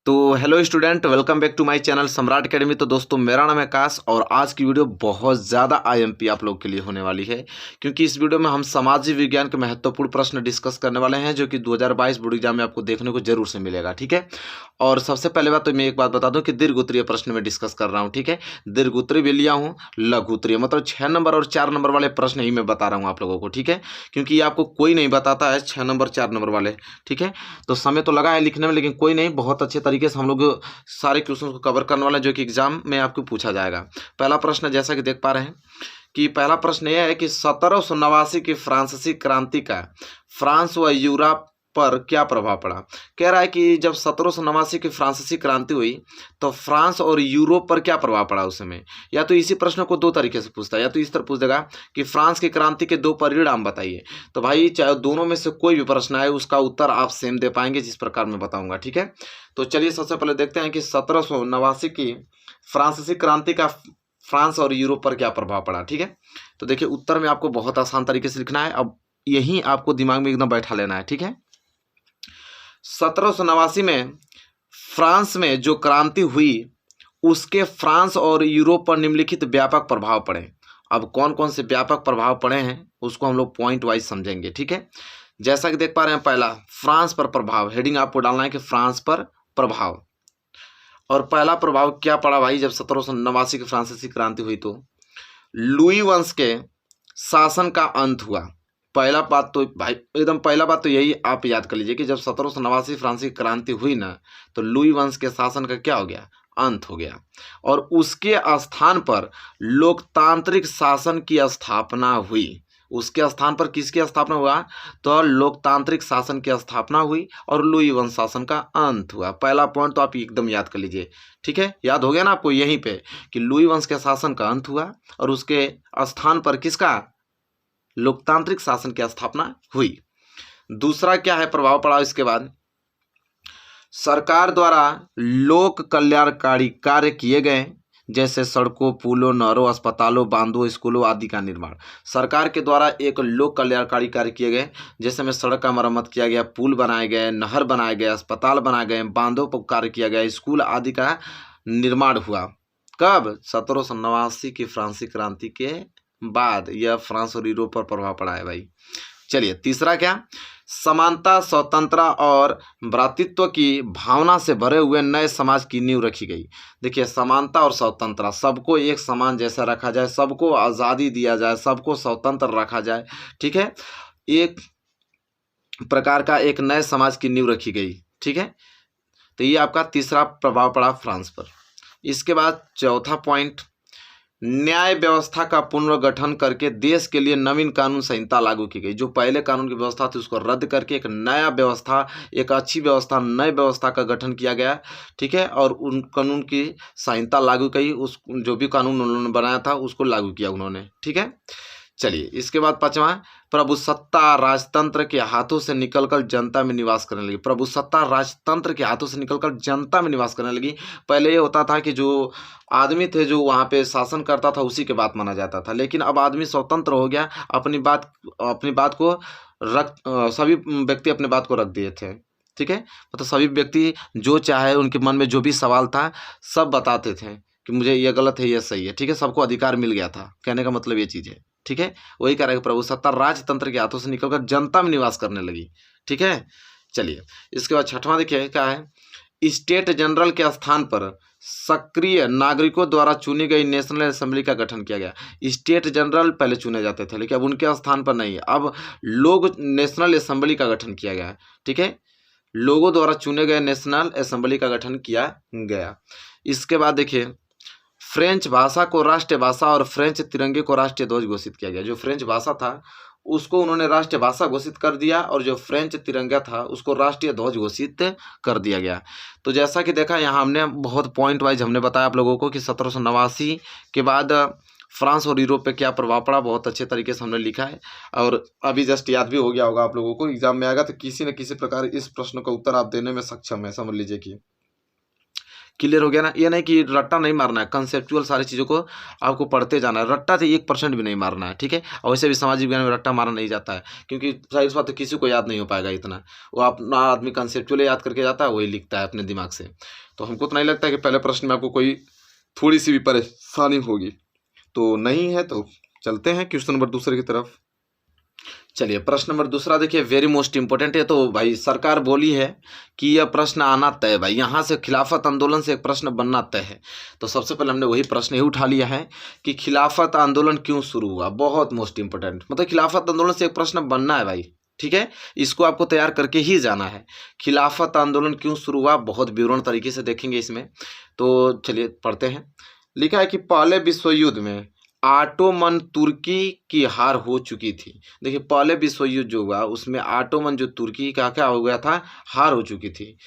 तो hello student, welcome back to my channel Samrat Academy. तो दोस्तों, मेरा नाम है आकाश और आज की वीडियो बहुत ज़्यादा आईएमपी आप लोग के लिए होने वाली है, क्योंकि इस वीडियो में हम सामाजिक विज्ञान के महत्वपूर्ण प्रश्न डिस्कस करने वाले हैं जो कि 2022 बोर्ड एग्जाम में आपको देखने को जरूर से मिलेगा। ठीक है, और सबसे पहले बात तो मैं एक बात बता दूं कि दीर्घ उत्तरीय प्रश्न में डिस्कस कर रहा हूँ। ठीक है, दीर्घ उत्तरीय भी लिया हूँ, लघु उत्तरीय मतलब 6 नंबर और 4 नंबर वाले प्रश्न ही मैं बता रहा हूँ आप लोगों को। ठीक है, क्योंकि ये आपको कोई नहीं बताता है 6 नंबर 4 नंबर वाले। ठीक है, तो समय तो लगा है लिखने में, लेकिन कोई नहीं, बहुत अच्छे तरीके से हम लोग सारे क्वेश्चन को कवर करने वाले हैं जो कि एग्जाम में आपको पूछा जाएगा। पहला प्रश्न जैसा कि देख पा रहे हैं कि पहला प्रश्न यह है कि 1789 की फ्रांसीसी क्रांति का फ्रांस व यूरोप पर क्या प्रभाव पड़ा। कह रहा है कि जब 1789 की फ्रांसीसी क्रांति हुई तो फ्रांस और यूरोप पर क्या प्रभाव पड़ा उस समय। या तो इसी प्रश्न को दो तरीके से पूछता है, या तो इस तरह पूछ देगा कि फ्रांस की क्रांति के दो परिणाम बताइए। तो भाई चाहे दोनों में से कोई भी प्रश्न आए उसका उत्तर आप सेम दे पाएंगे जिस प्रकार मैं बताऊंगा। ठीक है, तो चलिए सबसे पहले देखते हैं कि 1789 की फ्रांसीसी क्रांति का फ्रांस और यूरोप पर क्या प्रभाव पड़ा। ठीक है, तो देखिए उत्तर में आपको बहुत आसान तरीके से लिखना है, अब यही आपको दिमाग में एकदम बैठा लेना है। ठीक है, 1789 में फ्रांस में जो क्रांति हुई उसके फ्रांस और यूरोप पर निम्नलिखित व्यापक प्रभाव पड़े। अब कौन कौन से व्यापक प्रभाव पड़े हैं उसको हम लोग पॉइंट वाइज समझेंगे। ठीक है, जैसा कि देख पा रहे हैं, पहला फ्रांस पर प्रभाव, हेडिंग आपको डालना है कि फ्रांस पर प्रभाव। और पहला प्रभाव क्या पड़ा भाई, जब 1789 की फ्रांसीसी क्रांति हुई तो लुई वंश के शासन का अंत हुआ। पहला बात तो भाई एकदम पहला बात तो यही आप याद कर लीजिए कि जब 1789 फ्रांसीसी क्रांति हुई ना तो लुई वंश के शासन का क्या हो गया, अंत हो गया। और उसके स्थान पर लोकतांत्रिक शासन की स्थापना हुई। उसके स्थान पर किसकी स्थापना हुआ, तो लोकतांत्रिक शासन की स्थापना हुई और लुई वंश शासन का अंत हुआ। पहला पॉइंट तो आप एकदम याद कर लीजिए। ठीक है, याद हो गया ना आपको यहीं पे कि लुई वंश के शासन का अंत हुआ और उसके स्थान पर किसका, लोकतांत्रिक शासन की स्थापना हुई। दूसरा क्या है प्रभाव पड़ा इसके बाद, सरकार द्वारा लोक कल्याणकारी कार्य किए गए, जैसे सड़कों, पुलों, नहरों, अस्पतालों, बांधों, स्कूलों आदि का निर्माण। सरकार के द्वारा एक लोक कल्याणकारी कार्य किए गए, जैसे में सड़क का मरम्मत किया गया, पुल बनाए गए, नहर बनाए गए, अस्पताल बनाए गए, बांधों पर कार्य किया गया, स्कूल आदि का निर्माण हुआ। कब, 1789 की फ्रांसीसी क्रांति के बाद यह फ्रांस और यूरोप पर प्रभाव पड़ा है भाई। चलिए तीसरा क्या, समानता, स्वतंत्रता और भ्रातृत्व की भावना से भरे हुए नए समाज की नींव रखी गई। देखिए समानता और स्वतंत्रता, सबको एक समान जैसा रखा जाए, सबको आज़ादी दिया जाए, सबको स्वतंत्र रखा जाए। ठीक है, एक प्रकार का एक नए समाज की नींव रखी गई। ठीक है, तो ये आपका तीसरा प्रभाव पड़ा फ्रांस पर। इसके बाद चौथा पॉइंट, न्याय व्यवस्था का पुनर्गठन करके देश के लिए नवीन कानून संहिता लागू की गई। जो पहले कानून की व्यवस्था थी उसको रद्द करके एक नया व्यवस्था, एक अच्छी व्यवस्था, नई व्यवस्था का गठन किया गया। ठीक है, और उन कानून की संहिता लागू की, उस जो भी कानून उन्होंने बनाया था उसको लागू किया उन्होंने। ठीक है, चलिए इसके बाद पांचवा, प्रभुसत्ता राजतंत्र के हाथों से निकलकर जनता में निवास करने लगी। प्रभुसत्ता राजतंत्र के हाथों से निकलकर जनता में निवास करने लगी। पहले ये होता था कि जो आदमी थे जो वहाँ पे शासन करता था उसी के बात माना जाता था, लेकिन अब आदमी स्वतंत्र हो गया, अपनी बात को रख सभी व्यक्ति अपने बात को रख दिए थे। ठीक है, मतलब सभी व्यक्ति जो चाहे उनके मन में जो भी सवाल था सब बताते थे कि मुझे ये गलत है ये सही है। ठीक है, सबको अधिकार मिल गया था, कहने का मतलब ये चीज़ है। ठीक है, वही कह रहा है कि प्रभुसत्ता राजतंत्र के हाथों से निकलकर जनता में निवास करने लगी। ठीक है, चलिए इसके बाद छठवां देखिए क्या है, स्टेट जनरल के स्थान पर सक्रिय नागरिकों द्वारा चुनी गई नेशनल असेंबली का गठन किया गया। स्टेट जनरल पहले चुने जाते थे लेकिन अब उनके स्थान पर नहीं, अब लोग नेशनल असेंबली का गठन किया गया। ठीक है, लोगों द्वारा चुने गए नेशनल असेंबली का गठन किया गया। इसके बाद देखिए, फ्रेंच भाषा को राष्ट्रीय भाषा और फ्रेंच तिरंगे को राष्ट्रीय ध्वज घोषित किया गया। जो फ्रेंच भाषा था उसको उन्होंने राष्ट्रीय भाषा घोषित कर दिया और जो फ्रेंच तिरंगा था उसको राष्ट्रीय ध्वज घोषित कर दिया गया। तो जैसा कि देखा यहाँ हमने बहुत पॉइंट वाइज हमने बताया आप लोगों को कि 1789 के बाद फ्रांस और यूरोप पे क्या प्रभाव पड़ा, बहुत अच्छे तरीके से हमने लिखा है और अभी जस्ट याद भी हो गया होगा आप लोगों को। एग्जाम में आएगा तो किसी न किसी प्रकार इस प्रश्न का उत्तर आप देने में सक्षम है, समझ लीजिए कि क्लियर हो गया ना। ये नहीं कि रट्टा नहीं मारना है, कंसेप्चुअल सारी चीज़ों को आपको पढ़ते जाना है, रट्टा से 1% भी नहीं मारना है, ठीक है। और वैसे भी सामाजिक विज्ञान में रट्टा मारा नहीं जाता है, क्योंकि जाहिर सी बात है किसी को याद नहीं हो पाएगा इतना। वो अपना आदमी कंसेप्चुअली याद करके जाता है, वही लिखता है अपने दिमाग से। तो हमको तो नहीं लगता कि पहले प्रश्न में आपको कोई थोड़ी सी भी परेशानी होगी, तो नहीं है तो चलते हैं क्वेश्चन नंबर दूसरे की तरफ। चलिए प्रश्न नंबर दूसरा देखिए, वेरी मोस्ट इंपॉर्टेंट है। तो भाई सरकार बोली है कि यह प्रश्न आना तय, भाई यहाँ से खिलाफत आंदोलन से एक प्रश्न बनना तय है। तो सबसे पहले हमने वही प्रश्न ही उठा लिया है कि खिलाफत आंदोलन क्यों शुरू हुआ। बहुत मोस्ट इंपॉर्टेंट, मतलब खिलाफत आंदोलन से एक प्रश्न बनना है भाई, ठीक है। इसको आपको तैयार करके ही जाना है। खिलाफत आंदोलन क्यों शुरू हुआ, बहुत विवरण तरीके से देखेंगे इसमें। तो चलिए पढ़ते हैं। लिखा है कि पहले विश्व युद्ध में ऑटोमन तुर्की की हार हो चुकी थी। देखिए पहले विश्व युद्ध जो हुआ उसमें ऑटोमन जो तुर्की का क्या हो गया था, हार हो चुकी थी।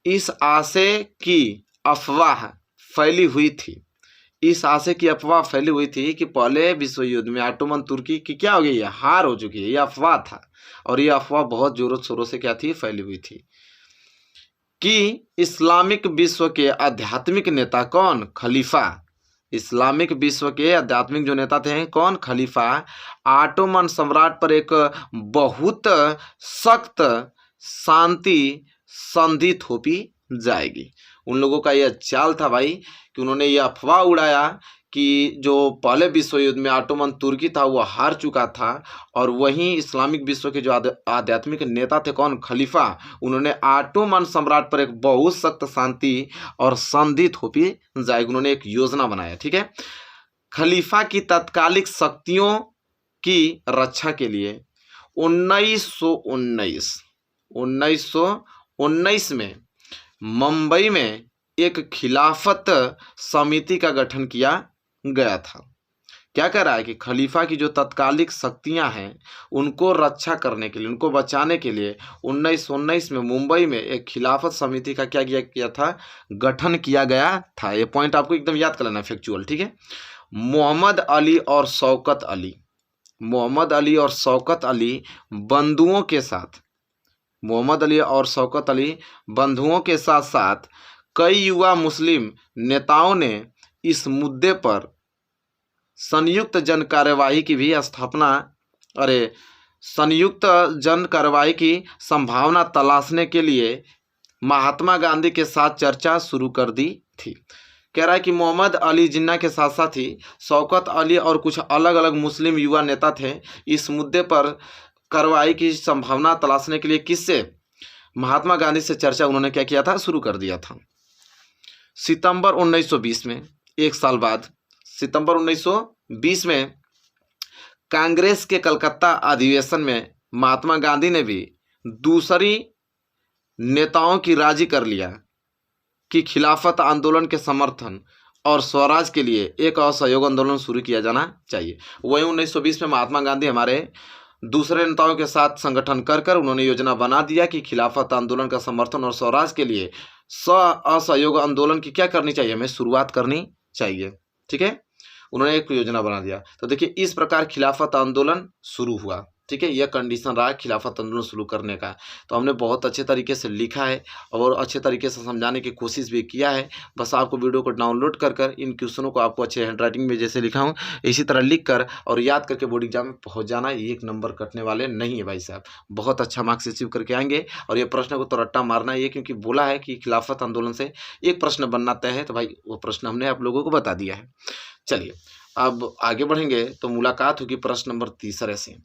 इस आशय की अफवाह फैली हुई थी, इस आशय की अफवाह फैली हुई थी कि पहले विश्व युद्ध में ऑटोमन तुर्की की क्या हो गई है, हार हो चुकी है। यह अफवाह था, और यह अफवाह बहुत जोरों शोरों से क्या थी, फैली हुई थी कि इस्लामिक विश्व के आध्यात्मिक नेता कौन, खलीफा, इस्लामिक विश्व के आध्यात्मिक जो नेता थे कौन, खलीफा, ऑटोमन सम्राट पर एक बहुत सख्त शांति संधि थोपी जाएगी। उन लोगों का यह चाल था भाई कि उन्होंने यह अफवाह उड़ाया कि जो पहले विश्व युद्ध में ऑटोमन तुर्की था वो हार चुका था, और वहीं इस्लामिक विश्व के जो आध्यात्मिक नेता थे कौन, खलीफा, उन्होंने ऑटोमन सम्राट पर एक बहुत सख्त शांति और संधि थोपी जाएगी। उन्होंने एक योजना बनाया, ठीक है। खलीफा की तात्कालिक शक्तियों की रक्षा के लिए 1919 में मुंबई में एक खिलाफत समिति का गठन किया गया था। क्या कह रहा है कि खलीफा की जो तत्कालिक शक्तियां हैं उनको रक्षा करने के लिए, उनको बचाने के लिए 1919 में मुंबई में एक खिलाफत समिति का क्या किया था, गठन किया गया था। ये पॉइंट आपको एकदम याद कर लेना, फैक्चुअल, ठीक है। मोहम्मद अली और शौकत अली, मोहम्मद अली और शौकत अली बंधुओं के साथ, मोहम्मद अली और शौकत अली बंधुओं के साथ साथ कई युवा मुस्लिम नेताओं ने इस मुद्दे पर संयुक्त जन कार्यवाही की भी स्थापना, संयुक्त जन कार्यवाही की संभावना तलाशने के लिए महात्मा गांधी के साथ चर्चा शुरू कर दी थी। कह रहा है कि मोहम्मद अली जिन्ना के साथ साथ ही शौकत अली और कुछ अलग अलग मुस्लिम युवा नेता थे, इस मुद्दे पर कार्रवाई की संभावना तलाशने के लिए किससे, महात्मा गांधी से चर्चा उन्होंने क्या किया था, शुरू कर दिया था। सितंबर 1920 में, एक साल बाद, सितंबर 1920 में कांग्रेस के कलकत्ता अधिवेशन में महात्मा गांधी ने भी दूसरी नेताओं की राजी कर लिया कि खिलाफत आंदोलन के समर्थन और स्वराज के लिए एक असहयोग आंदोलन शुरू किया जाना चाहिए। वही 1920 में महात्मा गांधी हमारे दूसरे नेताओं के साथ संगठन कर उन्होंने योजना बना दिया कि खिलाफत आंदोलन का समर्थन और स्वराज के लिए असहयोग आंदोलन की क्या करनी चाहिए, हमें शुरुआत करनी चाहिए, ठीक है। उन्होंने एक योजना बना दिया। तो देखिए इस प्रकार खिलाफत आंदोलन शुरू हुआ, ठीक है। यह कंडीशन रहा खिलाफत आंदोलन शुरू करने का। तो हमने बहुत अच्छे तरीके से लिखा है और अच्छे तरीके से समझाने की कोशिश भी किया है। बस आपको वीडियो को डाउनलोड कर इन क्वेश्चनों को आपको अच्छे हैंडराइटिंग में जैसे लिखा हूँ इसी तरह लिख कर और याद करके बोर्ड एग्जाम में पहुँच जाना। एक नंबर कटने वाले नहीं है भाई साहब, बहुत अच्छा मार्क्स अचीव करके आएंगे। और ये प्रश्न को तो रट्टा मारना है, क्योंकि बोला है कि खिलाफत आंदोलन से एक प्रश्न बनना तय है, तो भाई वो प्रश्न हमने आप लोगों को बता दिया है। चलिए अब आगे बढ़ेंगे तो मुलाकात होगी प्रश्न नंबर तीसरे से।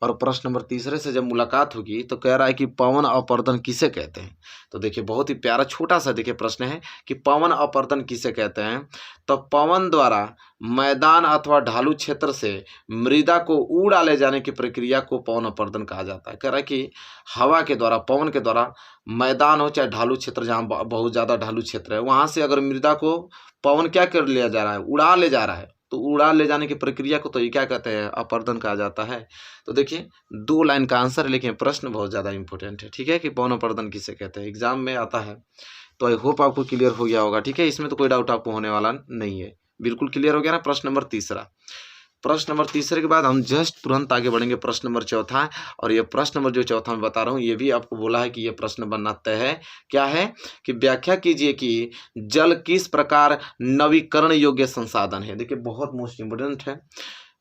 और प्रश्न नंबर तीसरे से जब मुलाकात होगी तो कह रहा है कि पवन अपर्दन किसे कहते हैं। तो देखिए बहुत ही प्यारा छोटा सा देखिए प्रश्न है कि पवन अपर्दन किसे कहते हैं। तो पवन द्वारा मैदान अथवा ढालू क्षेत्र से मृदा को उड़ा ले जाने की प्रक्रिया को पवन अपर्दन कहा जाता है। कह रहा है कि हवा के द्वारा, पवन के द्वारा मैदान हो चाहे ढालू क्षेत्र, जहाँ बहुत ज़्यादा ढालू क्षेत्र है, वहाँ से अगर मृदा को पवन क्या कर लिया जा रहा है, उड़ा ले जा रहा है, तो उड़ा ले जाने की प्रक्रिया को तो ये क्या कहते हैं, अपर्दन कहा जाता है। तो देखिए 2 लाइन का आंसर है, लेकिन प्रश्न बहुत ज़्यादा इंपॉर्टेंट है, ठीक है, कि पवन अपर्दन किसे कहते हैं, एग्जाम में आता है। तो आई होप आपको क्लियर हो गया होगा, ठीक है। इसमें तो कोई डाउट आपको होने वाला नहीं है, बिल्कुल क्लियर हो गया ना। प्रश्न नंबर तीसरा, प्रश्न नंबर तीसरे के बाद हम जस्ट तुरंत आगे बढ़ेंगे प्रश्न नंबर चौथा। और ये प्रश्न नंबर जो चौथा मैं बता रहा हूँ ये भी आपको बोला है कि ये प्रश्न बनना तय है। क्या है कि व्याख्या कीजिए कि जल किस प्रकार नवीकरण योग्य संसाधन है। देखिए बहुत मोस्ट इम्पोर्टेंट है।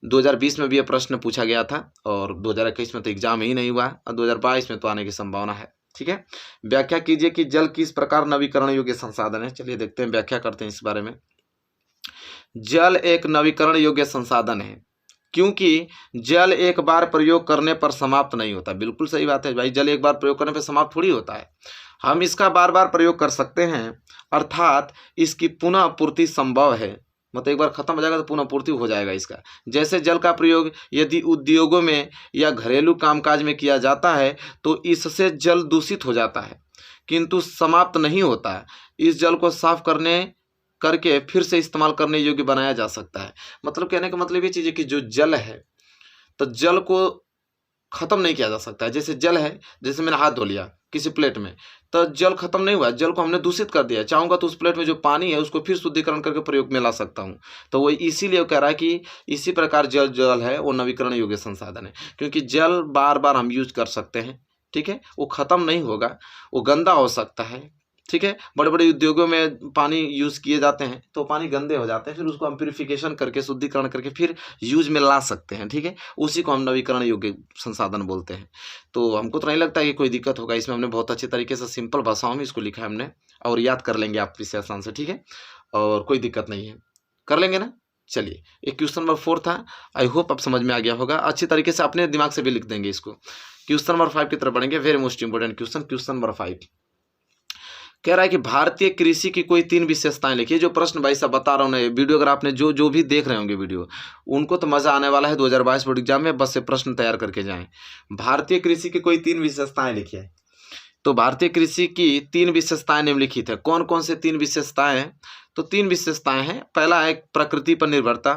2020 में भी ये प्रश्न पूछा गया था और 2021 में तो एग्जाम ही नहीं हुआ और 2022 में तो आने की संभावना है। ठीक है, व्याख्या कीजिए कि जल किस प्रकार नवीकरण योग्य संसाधन है। चलिए देखते हैं, व्याख्या करते हैं इस बारे में। जल एक नवीकरण योग्य संसाधन है क्योंकि जल एक बार प्रयोग करने पर समाप्त नहीं होता। बिल्कुल सही बात है भाई, जल एक बार प्रयोग करने पर समाप्त थोड़ी होता है, हम इसका बार बार प्रयोग कर सकते हैं, अर्थात इसकी पुनः पूर्ति संभव है। मतलब एक बार खत्म हो जाएगा तो पुनः पूर्ति हो जाएगा इसका। जैसे जल का प्रयोग यदि उद्योगों में या घरेलू कामकाज में किया जाता है तो इससे जल दूषित हो जाता है किंतु समाप्त नहीं होता है। इस जल को साफ करके फिर से इस्तेमाल करने योग्य बनाया जा सकता है। मतलब कहने का मतलब ये चीज़ है कि जो जल है तो जल को खत्म नहीं किया जा सकता है। जैसे जल है, जैसे मैंने हाथ धो लिया किसी प्लेट में तो जल खत्म नहीं हुआ, जल को हमने दूषित कर दिया। चाहूँगा तो उस प्लेट में जो पानी है उसको फिर शुद्धिकरण करके प्रयोग में ला सकता हूँ। तो वो इसीलिए कह रहा है कि इसी प्रकार जल है वो नवीकरण योग्य संसाधन है क्योंकि जल बार बार हम यूज कर सकते हैं। ठीक है, वो खत्म नहीं होगा, वो गंदा हो सकता है। ठीक है, बड़े बड़े उद्योगों में पानी यूज़ किए जाते हैं तो पानी गंदे हो जाते हैं, फिर उसको हम प्यूरिफिकेशन करके शुद्धिकरण करके फिर यूज में ला सकते हैं। ठीक है, उसी को हम नवीकरण योग्य संसाधन बोलते हैं। तो हमको तो नहीं लगता कि कोई दिक्कत होगा इसमें। हमने बहुत अच्छे तरीके से सिंपल भाषाओं में इसको लिखा है हमने और याद कर लेंगे आप इसे आसान से। ठीक है, और कोई दिक्कत नहीं है, कर लेंगे ना। चलिए, एक क्वेश्चन नंबर 4 था, आई होप अब समझ में आ गया होगा। अच्छी तरीके से अपने दिमाग से भी लिख देंगे इसको। क्वेश्चन नंबर 5 की तरफ बढ़ेंगे, very most important question. Question number 5 कह रहा है कि भारतीय कृषि की कोई 3 विशेषताएं लिखिए। जो प्रश्न भाई साहब बता रहा हूँ ना, ये वीडियो अगर आपने जो भी देख रहे होंगे वीडियो, उनको तो मज़ा आने वाला है 2022 बोर्ड एग्जाम में। बस से प्रश्न तैयार करके जाएं। भारतीय कृषि की कोई 3 विशेषताएं लिखिए। तो भारतीय कृषि की 3 विशेषताएं निम्नलिखित है। कौन कौन से 3 विशेषताएं हैं? तो 3 विशेषताएं हैं। पहला है प्रकृति पर निर्भरता,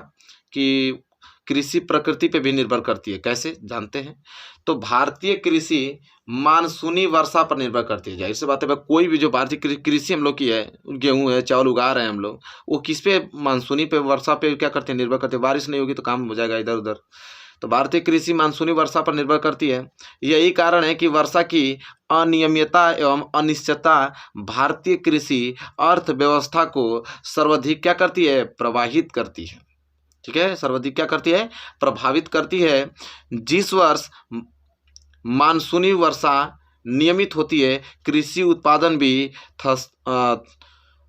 कि कृषि प्रकृति पे भी निर्भर करती है। कैसे जानते हैं? तो भारतीय कृषि मानसूनी वर्षा पर निर्भर करती है। जाहिर सी बात है भाई, कोई भी जो भारतीय कृषि हम लोग की है, गेहूँ है, चावल उगा रहे हैं हम लोग, वो किस पे, मानसूनी पे, वर्षा पे क्या करते हैं, निर्भर करते हैं। बारिश नहीं होगी तो काम हो जाएगा इधर उधर। तो भारतीय कृषि मानसूनी वर्षा पर निर्भर करती है। यही कारण है कि वर्षा की अनियमितता एवं अनिश्चितता भारतीय कृषि अर्थव्यवस्था को सर्वाधिक क्या करती है, प्रभावित करती है। ठीक है, सर्वाधिक क्या करती है, प्रभावित करती है। जिस वर्ष मानसूनी वर्षा नियमित होती है, कृषि उत्पादन भी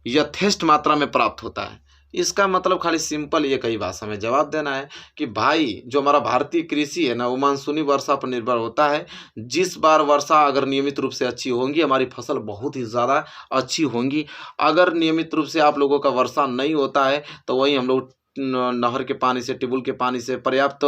यथेष्ट मात्रा में प्राप्त होता है। इसका मतलब खाली सिंपल ये कई भाषा में जवाब देना है कि भाई जो हमारा भारतीय कृषि है ना, वो मानसूनी वर्षा पर निर्भर होता है। जिस बार वर्षा अगर नियमित रूप से अच्छी होंगी, हमारी फसल बहुत ही ज़्यादा अच्छी होंगी। अगर नियमित रूप से आप लोगों का वर्षा नहीं होता है तो वही हम लोग नहर के पानी से, ट्यूबवेल के पानी से पर्याप्त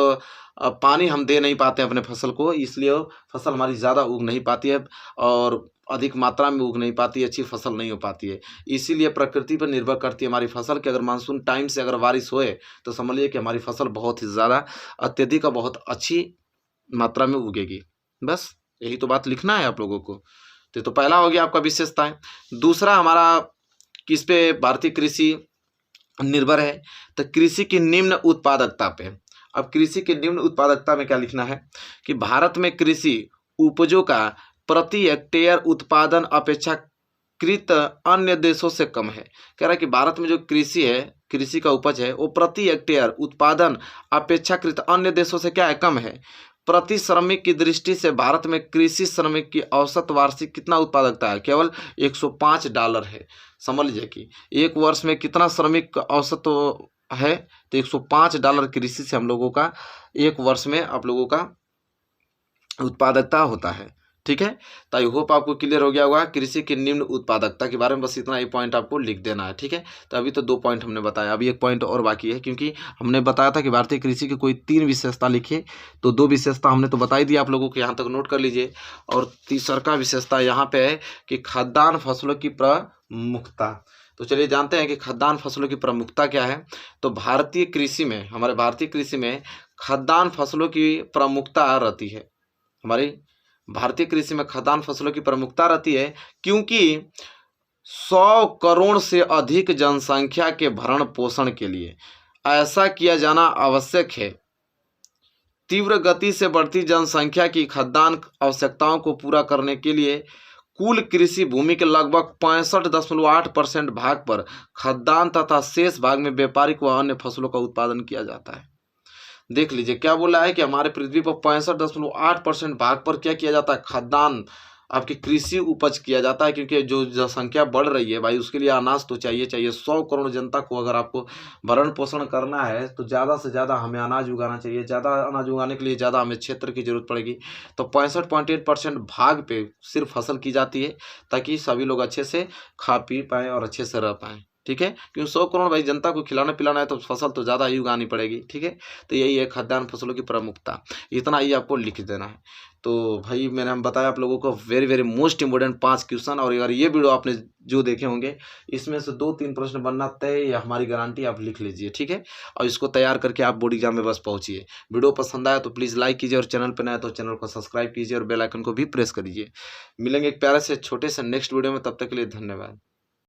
पानी हम दे नहीं पाते अपने फसल को, इसलिए फसल हमारी ज़्यादा उग नहीं पाती है और अधिक मात्रा में उग नहीं पाती है, अच्छी फसल नहीं हो पाती है। इसीलिए प्रकृति पर निर्भर करती है हमारी फसल कि अगर मानसून टाइम से अगर बारिश होए तो समझ लीजिए कि हमारी फसल बहुत ही ज़्यादा अत्यधिक और बहुत अच्छी मात्रा में उगेगी। बस यही तो बात लिखना है आप लोगों को। तो पहला हो गया आपका विशेषता है। दूसरा हमारा किस पे भारतीय कृषि निर्भर है, तो कृषि की निम्न उत्पादकता पे। अब कृषि की निम्न उत्पादकता में क्या लिखना है कि भारत में कृषि उपजों का प्रति हेक्टेयर उत्पादन अपेक्षाकृत अन्य देशों से कम है। कह रहा है कि भारत में जो कृषि है, कृषि का उपज है, वो प्रति हेक्टेयर उत्पादन अपेक्षाकृत अन्य देशों से क्या है, कम है। प्रति श्रमिक की दृष्टि से भारत में कृषि श्रमिक की औसत वार्षिक कितना उत्पादकता है, केवल $105 है। समझ लीजिए कि एक वर्ष में कितना श्रमिक औसत है, तो $105 कृषि से हम लोगों का एक वर्ष में आप लोगों का उत्पादकता होता है। ठीक है, तो आई होप आपको क्लियर हो गया होगा कृषि की निम्न उत्पादकता के बारे में। बस इतना ही पॉइंट आपको लिख देना है। ठीक है, तो अभी तो 2 पॉइंट हमने बताया, अभी 1 पॉइंट और बाकी है, क्योंकि हमने बताया था कि भारतीय कृषि की कोई 3 विशेषता लिखिए, तो 2 विशेषता हमने तो बता ही दी आप लोगों को, यहाँ तक नोट कर लीजिए। और तीसरा विशेषता यहाँ पे है कि खाद्यान्न फसलों की प्रमुखता। तो चलिए जानते हैं कि खाद्यान्न फसलों की प्रमुखता क्या है। तो भारतीय कृषि में, हमारे भारतीय कृषि में खाद्यान्न फसलों की प्रमुखता रहती है। हमारी भारतीय कृषि में खाद्यान्न फसलों की प्रमुखता रहती है क्योंकि 100 करोड़ से अधिक जनसंख्या के भरण पोषण के लिए ऐसा किया जाना आवश्यक है। तीव्र गति से बढ़ती जनसंख्या की खाद्यान्न आवश्यकताओं को पूरा करने के लिए कुल कृषि भूमि के लगभग 65.8% भाग पर खाद्यान्न तथा शेष भाग में व्यापारिक व अन्य फसलों का उत्पादन किया जाता है। देख लीजिए क्या बोला है कि हमारे पृथ्वी पर 65.8% भाग पर क्या किया जाता है, खाद्यान्न आपकी कृषि उपज किया जाता है, क्योंकि जो जनसंख्या बढ़ रही है भाई उसके लिए अनाज तो चाहिए चाहिए। 100 करोड़ जनता को अगर आपको भरण पोषण करना है तो ज़्यादा से ज़्यादा हमें अनाज उगाना चाहिए। ज़्यादा अनाज उगाने के लिए ज़्यादा हमें क्षेत्र की जरूरत पड़ेगी। तो 65.8% भाग पे सिर्फ फसल की जाती है ताकि सभी लोग अच्छे से खा पी पाएँ और अच्छे से रह पाएँ। ठीक है, क्योंकि 100 करोड़ भाई जनता को खिलाना पिलाना है तो फसल तो ज़्यादा ही उगानी पड़ेगी। ठीक है, तो यही है खाद्यान्न फसलों की प्रमुखता। इतना ही आपको लिख देना है। तो भाई मैंने हम बताया आप लोगों को very very most important 5 question, और अगर ये वीडियो आपने जो देखे होंगे इसमें से 2-3 प्रश्न बनना तय, या हमारी गारंटी आप लिख लीजिए। ठीक है, और इसको तैयार करके आप बोर्ड एग्जाम में बस पहुंचिए। वीडियो पसंद आया तो प्लीज़ लाइक कीजिए, और चैनल पर नया तो चैनल को सब्सक्राइब कीजिए और बेल आइकन को भी प्रेस करिए। मिलेंगे एक प्यारे से छोटे से नेक्स्ट वीडियो में, तब तक के लिए धन्यवाद।